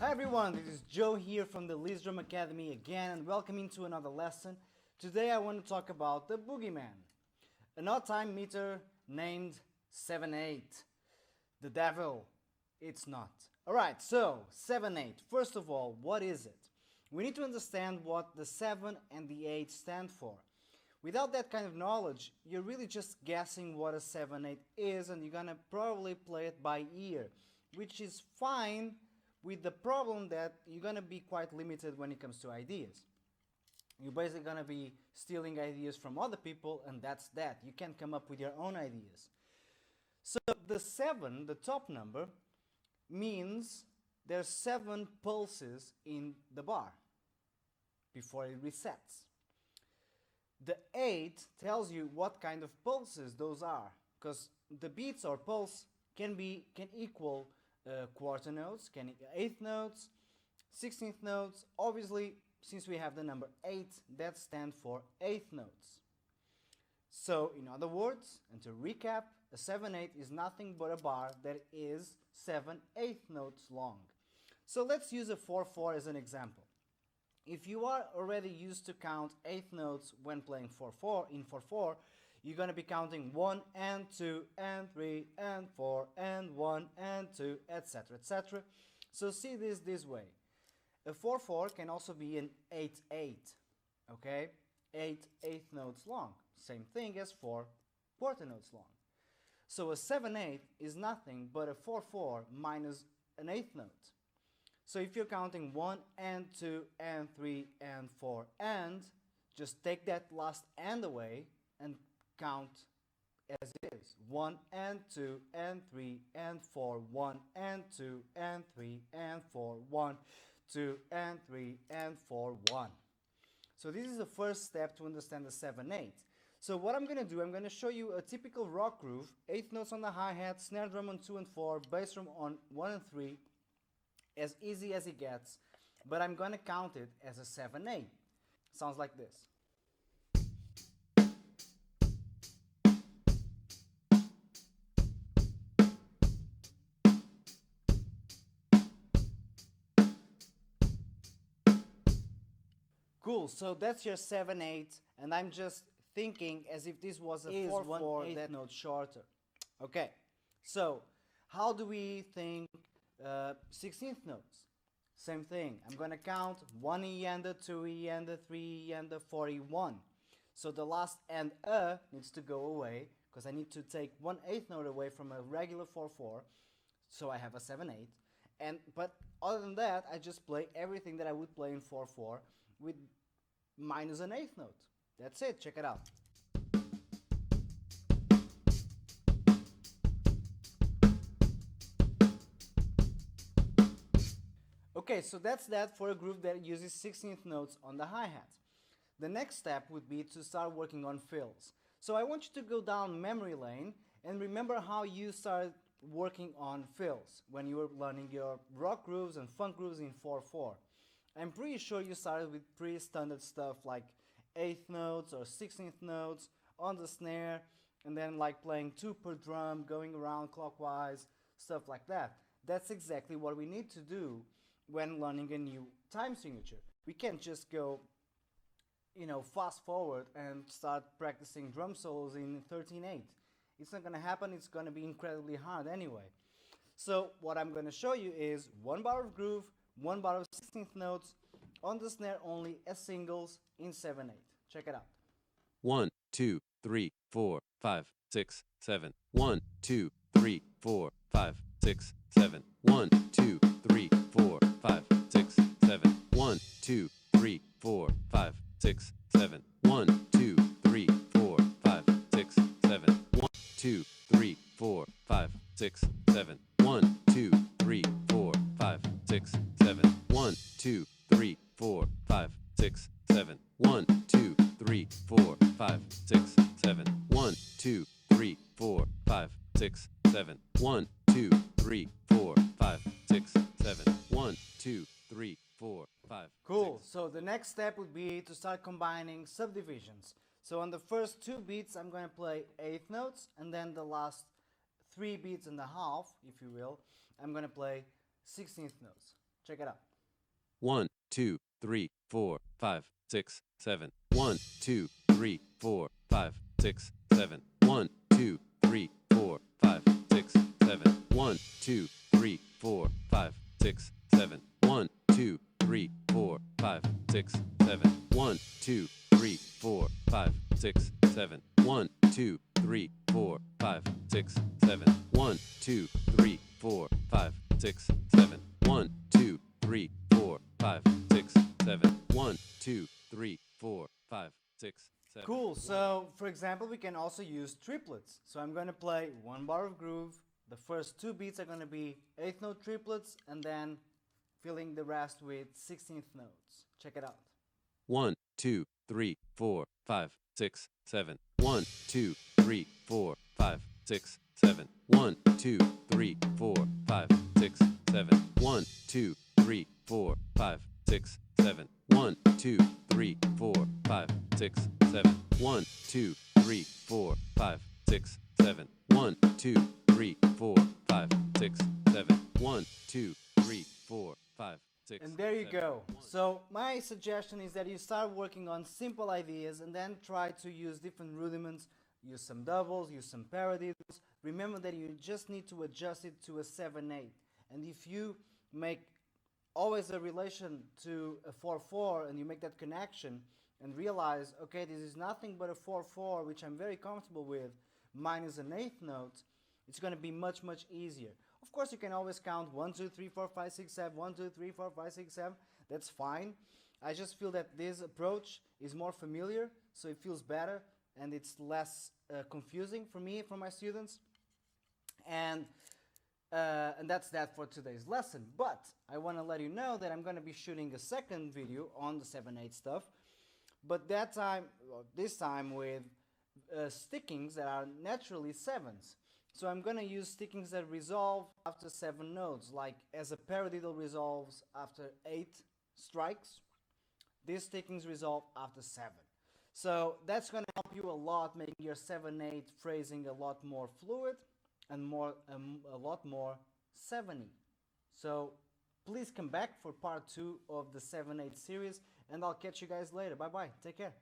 Hi everyone, this is Joe here from the Leeds Drum Academy again and welcome to another lesson. Today I want to talk about the boogeyman, an odd time meter named 7/8. The devil, it's not. Alright, so 7/8. First of all, what is it? We need to understand what the 7 and the 8 stand for. Without that kind of knowledge, you're really just guessing what a 7/8 is and you're gonna probably play it by ear, which is fine, with the problem that you're gonna be quite limited when it comes to ideas. You're basically gonna be stealing ideas from other people, and that's that. You can't come up with your own ideas. So the 7, the top number, means there's 7 pulses in the bar before it resets. The 8 tells you what kind of pulses those are, because the beats or pulse can equal quarter notes, can eighth notes, 16th notes. Obviously, since we have the number 8, that stands for eighth notes. So, in other words, and to recap, a 7/8 is nothing but a bar that is 7 eighth notes long. So let's use a 4/4 as an example. If you are already used to count eighth notes when playing 4/4 in 4/4, you're going to be counting 1 and 2 and 3 and 4 and 1 and 2, etc., etc. So see this way. A 4/4 can also be an 8/8, okay? 8 eighth notes long. Same thing as 4 quarter notes long. So a 7/8 is nothing but a 4/4 minus an eighth note. So if you're counting 1 and 2 and 3 and 4 and, just take that last and away and count as it is. 1 and 2 and 3 and 4, 1 and 2 and 3 and 4, 1, 2 and 3 and 4, 1. So this is the first step to understand the 7/8. So what I'm going to do, I'm going to show you a typical rock groove, eighth notes on the hi-hat, snare drum on 2 and 4, bass drum on 1 and 3, as easy as it gets, but I'm going to count it as a 7/8. Sounds like this. Cool, so that's your 7/8, and I'm just thinking as if this was a 4/4 that note shorter. Okay, so how do we think 16th notes? Same thing. I'm going to count 1 E and a 2 E and a 3 E and a 4 E, 1. So the last and needs to go away because I need to take 1/8 note away from a regular 4/4. So I have a 7/8. But other than that, I just play everything that I would play in 4/4 with minus an eighth note. That's it. Check it out. Okay, so that's that for a groove that uses 16th notes on the hi-hat. The next step would be to start working on fills. So I want you to go down memory lane and remember how you started working on fills when you were learning your rock grooves and funk grooves in 4/4. I'm pretty sure you started with pretty standard stuff like eighth notes or 16th notes on the snare, and then like playing 2 per drum, going around clockwise, stuff like that. That's exactly what we need to do when learning a new time signature. We can't just go, fast forward and start practicing drum solos in 13/8. It's not going to happen. It's going to be incredibly hard anyway. So what I'm going to show you is 1 bar of groove, 1 bar of 16th notes on the snare only as singles in 7/8. Check it out. 1, 2, 3, 4, 5, 6, 7. 1, 2, 3, 4, 5, 6, 7. 1, 2, 3, 4, 5, 6, 7. 1, 2, 3, 4, 5, 6, 7. 1, 2, 3, 4, 5, 6, 7. 1, 2, 3, 4, 5, 6, 7. 1, 2, 3, 4, 5, 6, 7. 1, 2, 3, 4, 5, 6, 7. 1, 2, 3, 4, 5, 6, 7. 1, 2, 3, 4, 5, 6, 7. 1, 2, 3, 4, 5, 6, 7. 1, 2, 3, 4, 5. Cool. So the next step would be to start combining subdivisions. So on the first 2 beats, I'm going to play eighth notes, and then the last 3 beats and a half, if you will, I'm going to play 16th notes. Check it out. 1, 2, 3, 4, 5, 6, 7. 1, 2, 3, 4, 5, 6, 7. 1, 2, 3, 4, 5, 6, 7. 1, 2, 3, 4, 5, 6, 7. 1, 2, 3, 4, 5, 6, 7. 1, 2, 3, 4, 5, 6, 7. 1, 2, 3, 4, 5, 6, 7. 1, 2, 3, 4, 5, 6, 7. 1, 2, 3, 4, 5, 6, 7. 1, 2, 3, 4, 5, 6, 7. Cool. So, for example, we can also use triplets. So I'm going to play one bar of groove. The first two beats are going to be eighth note triplets, and then filling the rest with 16th notes. Check it out. 1, 2, 3, 4, 5, 6, 7. 1, 2, 3, 4, 5, 6, 7. 1, 2, 3, 4, 5, 6, 7. 1, 2, 3, 4, 5, 6, 7. 1, 2, 3, 4, 5, 6, 7. 1, 2, 3, 4, 5, 6, 7. 1, 2, 3, 4, 5, 6, 7. 1, 2, 3, 4, 5, 6. And there you go. So my suggestion is that you start working on simple ideas and then try to use different rudiments, use some doubles, use some paradiddles. Remember that you just need to adjust it to a 7/8. And if you make always a relation to a 4/4 and you make that connection and realize, okay, this is nothing but a 4/4, which I'm very comfortable with, minus an eighth note, it's going to be much, much easier. Of course, you can always count 1, 2, 3, 4, 5, 6, 7, 1, 2, 3, 4, 5, 6, 7. That's fine. I just feel that this approach is more familiar, so it feels better and it's less confusing for me, for my students. And that's that for today's lesson. But I want to let you know that I'm going to be shooting a second video on the 7/8 stuff. But that time, well, this time with stickings that are naturally sevens. So I'm going to use stickings that resolve after 7 notes, like as a paradiddle resolves after 8 strikes, these stickings resolve after 7. So that's going to help you a lot, making your 7/8 phrasing a lot more fluid and a lot more 7y. So please come back for part 2 of the 7/8 series, and I'll catch you guys later. Bye bye. Take care.